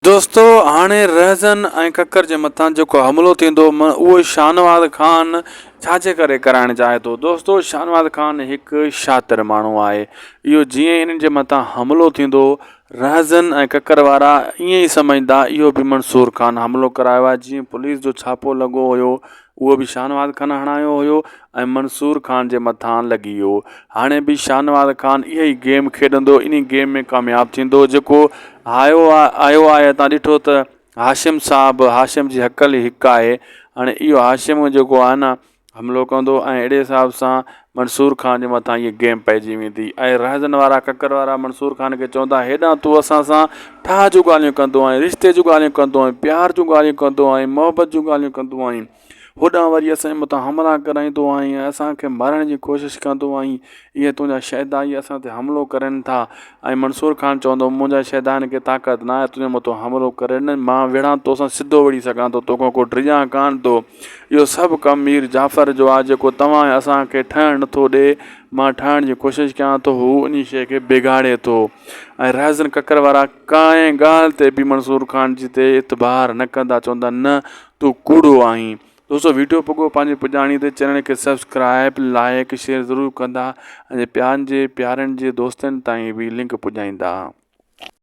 दोस्तो हाणे रहज़न ऐं ककर जे मथां जेको हमिलो थींदो उहो शाहनवाज़ ख़ान छाजे करे कराइणु चाहे थो। दोस्तो शाहनवाज़ ख़ान हिकु शातिर माण्हू आहे। इहो जीअं इन्हनि जे मथां हमिलो थींदो रहज़न ऐं ककर वारा ईअं ई सम्झंदा इहो बि मंसूर ख़ान हमिलो करायो आहे। जीअं पुलिस जो छापो लॻो हुयो उहो बि शाहनवाज़ ख़ान हणायो हुयो ऐं मंसूर ख़ान जे मथां लॻी वियो। हाणे बि शाहनवाज़ ख़ान इहा ई गेम खेॾंदो, इन गेम में कामयाबु थींदो। जेको आयो आहे तव्हां ॾिठो त हाशिम साहब, हाशिम जी हकल ई हिकु आहे। हाणे इहो हाशिम जेको आहे न हमिलो कंदो ऐं अहिड़े हिसाब सां मंसूर ख़ान जे मथां इहा गेम पइजी वेंदी ऐं रहज़न वारा ककर वारा मंसूर ख़ान खे चवंदा हेॾां तूं असां सां ठाह जूं ॻाल्हियूं कंदो आहीं, रिश्ते जूं ॻाल्हियूं कंदो आहीं, प्यार जूं ॻाल्हियूं कंदो आहीं, मोहबत जूं ॻाल्हियूं कंदो आहीं, होॾां वरी असांजे मथां हमला कराईंदो आहीं ऐं असांखे मारण जी कोशिशि कंदो आहीं। इहे तुंहिंजा शैदा असां ते हमिलो करनि था। ऐं मंसूर ख़ान चवंदो मुंहिंजा शैदान खे ताक़त न आहे तुंहिंजे मथां हमिलो करनि, मां विढ़ां तोसां सिधो विढ़ी सघां थो, तोखां को डिॼां कान थो। इहो सभु कमु मीर जाफ़र जो आहे जेको तव्हां असांखे ठहणु नथो ॾिए, मां ठाहिण जी कोशिशि कयां थो, हू उन शइ खे बिगाड़े थो। ऐं रहज़न ककर वारा कंहिं ॻाल्हि ते बि मंसूर ख़ान जी ते इतबार न कंदा, चवंदा न तूं कूड़ो आहीं। दोस्तो वीडियो पुॻो पंहिंजे पुॼाणी ते, चैनल खे सब्सक्राइब लाइक शेयर ज़रूरु कंदा ऐं प्यारनि जे दोस्तनि ताईं बि लिंक पुॼाईंदा।